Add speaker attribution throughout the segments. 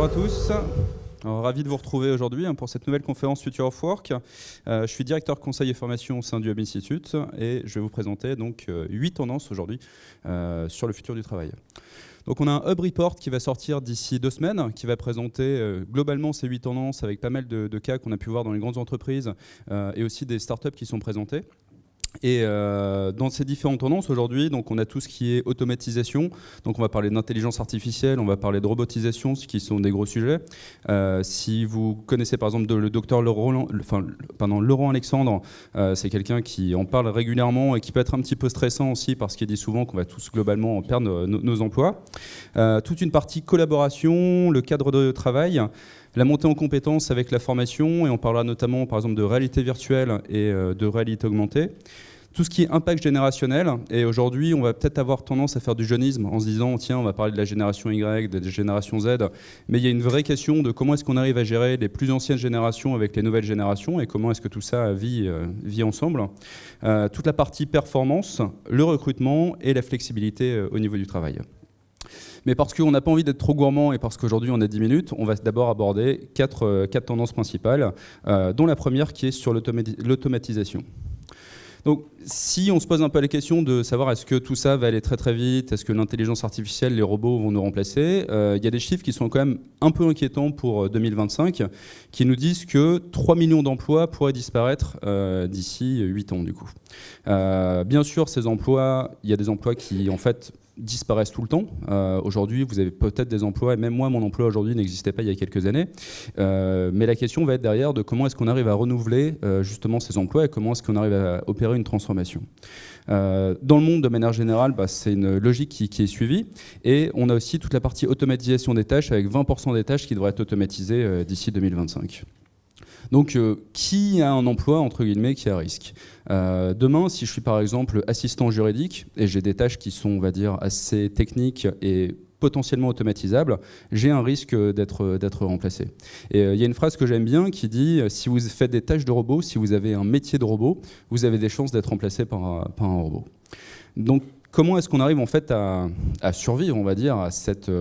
Speaker 1: Bonjour à tous. Alors, ravi de vous retrouver aujourd'hui pour cette nouvelle conférence Future of Work. Je suis directeur conseil et formation au sein du Hub Institute et je vais vous présenter donc 8 tendances aujourd'hui sur le futur du travail. Donc on a un Hub Report qui va sortir d'ici 2 semaines, qui va présenter globalement ces 8 tendances avec pas mal de cas qu'on a pu voir dans les grandes entreprises et aussi des startups qui sont présentées. Et dans ces différentes tendances aujourd'hui, donc on a tout ce qui est automatisation. Donc on va parler d'intelligence artificielle, on va parler de robotisation, ce qui sont des gros sujets. Si vous connaissez par exemple le docteur Laurent Alexandre, c'est quelqu'un qui en parle régulièrement et qui peut être un petit peu stressant aussi parce qu'il dit souvent qu'on va tous globalement perdre nos emplois. Toute une partie collaboration, le cadre de travail. La montée en compétences avec la formation, et on parlera notamment par exemple de réalité virtuelle et de réalité augmentée. Tout ce qui est impact générationnel, et aujourd'hui on va peut-être avoir tendance à faire du jeunisme en se disant tiens on va parler de la génération Y, de la génération Z, mais il y a une vraie question de comment est-ce qu'on arrive à gérer les plus anciennes générations avec les nouvelles générations et comment est-ce que tout ça vit ensemble. Toute la partie performance, le recrutement et la flexibilité au niveau du travail. Mais parce qu'on n'a pas envie d'être trop gourmand et parce qu'aujourd'hui on a 10 minutes, on va d'abord aborder 4 tendances principales, dont la première qui est sur l'automatisation. Donc si on se pose un peu la question de savoir est-ce que tout ça va aller très très vite, est-ce que l'intelligence artificielle, les robots vont nous remplacer, il y a des chiffres qui sont quand même un peu inquiétants pour 2025, qui nous disent que 3 millions d'emplois pourraient disparaître d'ici 8 ans du coup. Bien sûr ces emplois, il y a des emplois qui en fait disparaissent tout le temps. Aujourd'hui, vous avez peut-être des emplois, et même moi, mon emploi aujourd'hui n'existait pas il y a quelques années. Mais la question va être derrière de comment est-ce qu'on arrive à renouveler justement ces emplois et comment est-ce qu'on arrive à opérer une transformation. Dans le monde, de manière générale, c'est une logique qui est suivie. Et on a aussi toute la partie automatisation des tâches, avec 20% des tâches qui devraient être automatisées d'ici 2025. Donc, qui a un emploi, entre guillemets, qui est à risque ? Demain, si je suis par exemple assistant juridique et j'ai des tâches qui sont, on va dire, assez techniques et potentiellement automatisables, j'ai un risque d'être remplacé. Et il y a une phrase que j'aime bien qui dit « Si vous faites des tâches de robot, si vous avez un métier de robot, vous avez des chances d'être remplacé par un robot. » Donc, comment est-ce qu'on arrive en fait à survivre, on va dire, à cette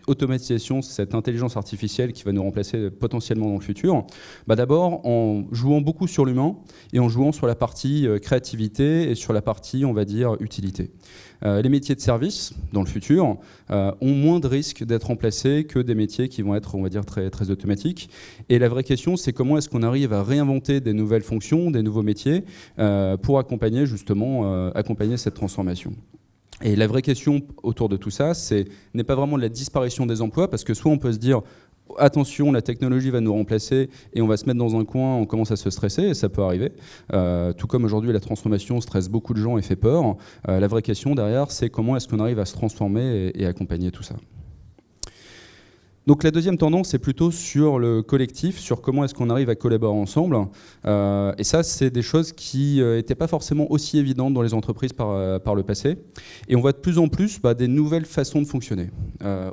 Speaker 1: automatisation, cette intelligence artificielle qui va nous remplacer potentiellement dans le futur ? D'abord en jouant beaucoup sur l'humain et en jouant sur la partie créativité et sur la partie, on va dire, utilité. Les métiers de service, dans le futur, ont moins de risques d'être remplacés que des métiers qui vont être, on va dire, très, très automatiques. Et la vraie question, c'est comment est-ce qu'on arrive à réinventer des nouvelles fonctions, des nouveaux métiers, pour accompagner justement cette transformation. Et la vraie question autour de tout ça, n'est pas vraiment de la disparition des emplois, parce que soit on peut se dire attention, la technologie va nous remplacer et on va se mettre dans un coin, on commence à se stresser, et ça peut arriver. Tout comme aujourd'hui, la transformation stresse beaucoup de gens et fait peur. La vraie question derrière, c'est comment est-ce qu'on arrive à se transformer et accompagner tout ça. Donc la deuxième tendance, c'est plutôt sur le collectif, sur comment est-ce qu'on arrive à collaborer ensemble. Et ça, c'est des choses qui n'étaient pas forcément aussi évidentes dans les entreprises par le passé. Et on voit de plus en plus des nouvelles façons de fonctionner.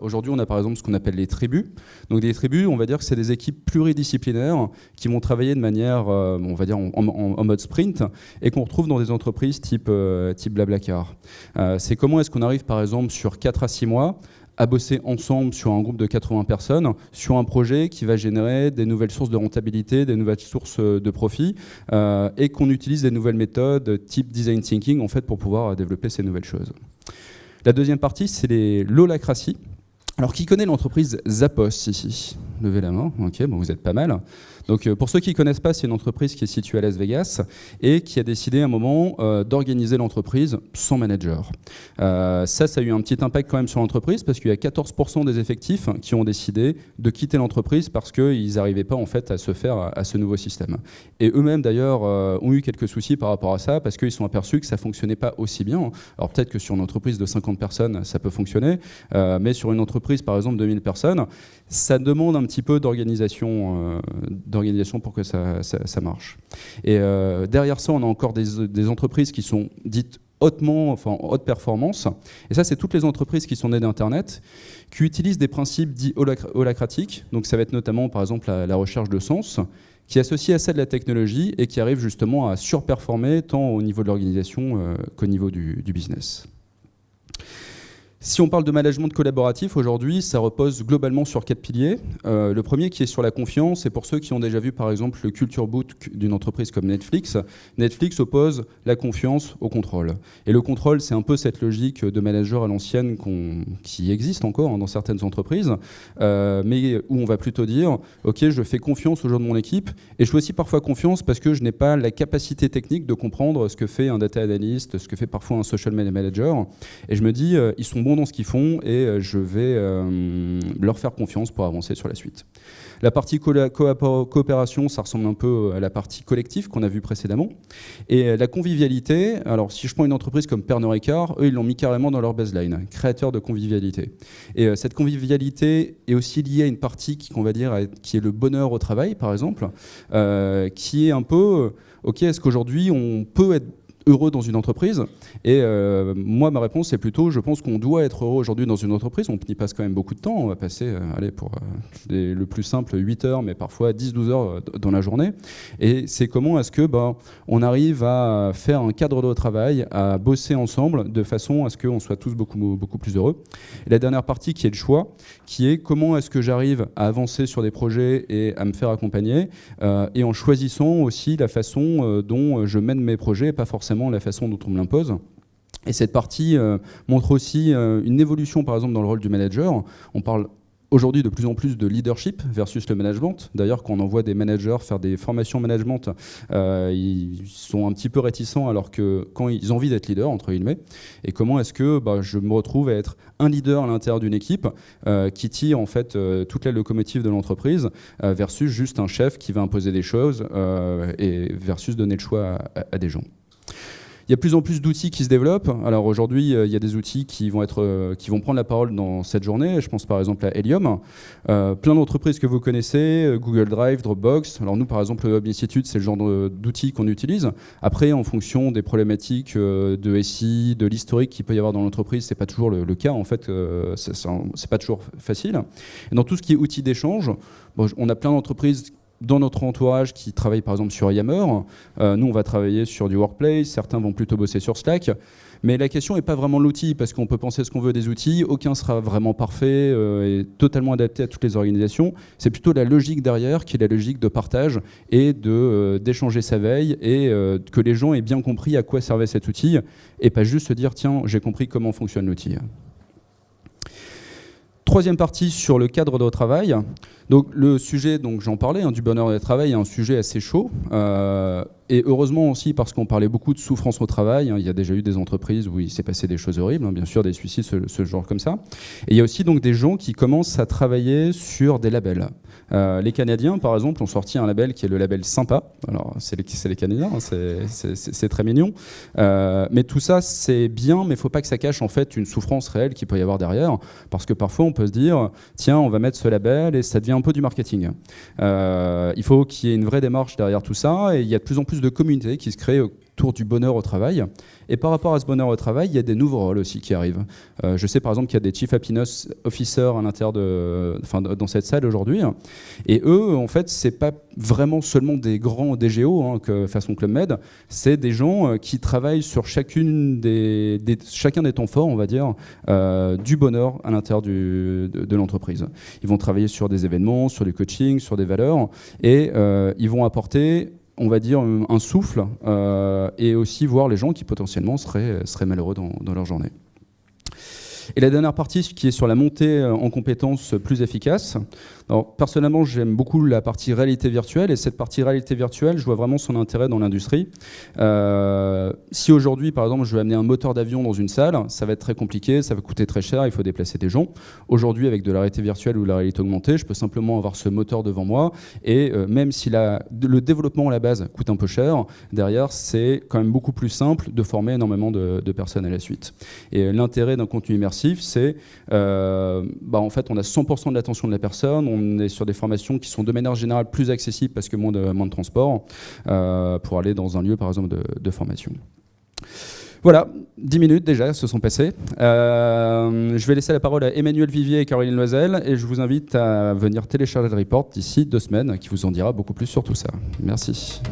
Speaker 1: Aujourd'hui, on a par exemple ce qu'on appelle les tribus. Donc des tribus, on va dire que c'est des équipes pluridisciplinaires qui vont travailler de manière, on va dire, en mode sprint, et qu'on retrouve dans des entreprises type Blablacar. C'est comment est-ce qu'on arrive par exemple sur 4 à 6 mois à bosser ensemble sur un groupe de 80 personnes, sur un projet qui va générer des nouvelles sources de rentabilité, des nouvelles sources de profit, et qu'on utilise des nouvelles méthodes type design thinking en fait, pour pouvoir développer ces nouvelles choses. La deuxième partie, c'est l'holacratie. Alors, qui connaît l'entreprise Zappos ici ? Levez la main. Ok, bon, vous êtes pas mal. Donc, pour ceux qui ne connaissent pas, c'est une entreprise qui est située à Las Vegas et qui a décidé à un moment d'organiser l'entreprise sans manager. Ça a eu un petit impact quand même sur l'entreprise parce qu'il y a 14% des effectifs qui ont décidé de quitter l'entreprise parce qu'ils n'arrivaient pas en fait à se faire à ce nouveau système. Et eux-mêmes d'ailleurs ont eu quelques soucis par rapport à ça parce qu'ils sont aperçus que ça ne fonctionnait pas aussi bien. Alors peut-être que sur une entreprise de 50 personnes, ça peut fonctionner, mais sur une entreprise par exemple de 1000 personnes, ça demande un petit peu d'organisation pour que ça marche. Et derrière ça, on a encore des entreprises qui sont dites en haute performance. Et ça, c'est toutes les entreprises qui sont nées d'Internet, qui utilisent des principes dits holacratiques. Donc ça va être notamment, par exemple, la recherche de sens, qui associe à ça de la technologie et qui arrive justement à surperformer tant au niveau de l'organisation qu'au niveau du business. Si on parle de management collaboratif, aujourd'hui, ça repose globalement sur 4 piliers. Le premier qui est sur la confiance, et pour ceux qui ont déjà vu par exemple le culture boot d'une entreprise comme Netflix, Netflix oppose la confiance au contrôle. Et le contrôle, c'est un peu cette logique de manager à l'ancienne qui existe encore dans certaines entreprises, mais où on va plutôt dire, ok, je fais confiance aux gens de mon équipe, et je fais aussi parfois confiance parce que je n'ai pas la capacité technique de comprendre ce que fait un data analyst, ce que fait parfois un social media manager, et je me dis, ils sont bons dans ce qu'ils font et je vais leur faire confiance pour avancer sur la suite. La partie coopération, ça ressemble un peu à la partie collective qu'on a vue précédemment. Et la convivialité, alors si je prends une entreprise comme Pernod Ricard, eux ils l'ont mis carrément dans leur baseline, créateur de convivialité. Et cette convivialité est aussi liée à une partie qu'on va dire qui est le bonheur au travail par exemple, qui est un peu, ok, est-ce qu'aujourd'hui on peut être heureux dans une entreprise? Et moi, ma réponse, c'est plutôt, je pense qu'on doit être heureux aujourd'hui dans une entreprise. On y passe quand même beaucoup de temps. On va passer, pour le plus simple, 8 heures, mais parfois 10-12 heures dans la journée. Et c'est comment est-ce que on arrive à faire un cadre de travail, à bosser ensemble de façon à ce qu'on soit tous beaucoup plus heureux. Et la dernière partie qui est le choix, qui est comment est-ce que j'arrive à avancer sur des projets et à me faire accompagner, et en choisissant aussi la façon dont je mène mes projets, et pas forcément la façon dont on me l'impose. Et cette partie montre aussi une évolution, par exemple, dans le rôle du manager. On parle aujourd'hui de plus en plus de leadership versus le management. D'ailleurs, quand on envoie des managers faire des formations management, ils sont un petit peu réticents, alors que quand ils ont envie d'être leader, entre guillemets. Et comment est-ce que je me retrouve à être un leader à l'intérieur d'une équipe qui tire en fait toute la locomotive de l'entreprise versus juste un chef qui va imposer des choses et versus donner le choix à des gens. Il y a de plus en plus d'outils qui se développent. Alors aujourd'hui, il y a des outils qui vont prendre la parole dans cette journée. Je pense par exemple à Helium. Plein d'entreprises que vous connaissez, Google Drive, Dropbox. Alors nous, par exemple, le Web Institute, c'est le genre d'outils qu'on utilise. Après, en fonction des problématiques de SI, de l'historique qu'il peut y avoir dans l'entreprise, c'est pas toujours le cas. En fait, c'est pas toujours facile. Et dans tout ce qui est outils d'échange, on a plein d'entreprises dans notre entourage qui travaillent par exemple sur Yammer. Nous, on va travailler sur du Workplace, certains vont plutôt bosser sur Slack. Mais la question n'est pas vraiment l'outil, parce qu'on peut penser ce qu'on veut des outils, aucun sera vraiment parfait et totalement adapté à toutes les organisations. C'est plutôt la logique derrière, qui est la logique de partage et d'échanger sa veille, et que les gens aient bien compris à quoi servait cet outil, et pas juste se dire « tiens, j'ai compris comment fonctionne l'outil ». Troisième partie sur le cadre de travail. Donc le sujet, j'en parlais, du bonheur de travail, est un sujet assez chaud. Et heureusement aussi parce qu'on parlait beaucoup de souffrance au travail. Il y a déjà eu des entreprises où il s'est passé des choses horribles, bien sûr des suicides, ce genre comme ça. Et il y a aussi donc des gens qui commencent à travailler sur des labels. Les Canadiens, par exemple, ont sorti un label qui est le label Sympa. Alors c'est les Canadiens, c'est très mignon. Mais tout ça c'est bien, mais il ne faut pas que ça cache en fait une souffrance réelle qu'il peut y avoir derrière. Parce que parfois on peut se dire, tiens, on va mettre ce label et ça devient un peu du marketing. Il faut qu'il y ait une vraie démarche derrière tout ça, et il y a de plus en plus de communautés qui se créent autour du bonheur au travail. Et par rapport à ce bonheur au travail, il y a des nouveaux rôles aussi qui arrivent. Je sais par exemple qu'il y a des Chief Happiness Officers à l'intérieur dans cette salle aujourd'hui. Et eux, en fait, c'est pas vraiment seulement des grands DGO façon Club Med, c'est des gens qui travaillent sur chacun des temps forts, on va dire, du bonheur à l'intérieur de l'entreprise. Ils vont travailler sur des événements, sur du coaching, sur des valeurs, et ils vont apporter, on va dire, un souffle, et aussi voir les gens qui potentiellement seraient malheureux dans leur journée. Et la dernière partie qui est sur la montée en compétences plus efficace. Alors, personnellement, j'aime beaucoup la partie réalité virtuelle, et cette partie réalité virtuelle, je vois vraiment son intérêt dans l'industrie. Si aujourd'hui, par exemple, je veux amener un moteur d'avion dans une salle, ça va être très compliqué, ça va coûter très cher, il faut déplacer des gens. Aujourd'hui, avec de la réalité virtuelle ou de la réalité augmentée, je peux simplement avoir ce moteur devant moi, et même si le développement à la base coûte un peu cher, derrière, c'est quand même beaucoup plus simple de former énormément de personnes à la suite. Et l'intérêt d'un contenu immersif, c'est en fait, on a 100% de l'attention de la personne, on est sur des formations qui sont de manière générale plus accessibles parce que moins de transport pour aller dans un lieu, par exemple, de formation. Voilà, 10 minutes déjà se sont passées. Je vais laisser la parole à Emmanuel Vivier et Caroline Loisel, et je vous invite à venir télécharger le report d'ici 2 semaines, qui vous en dira beaucoup plus sur tout ça. Merci.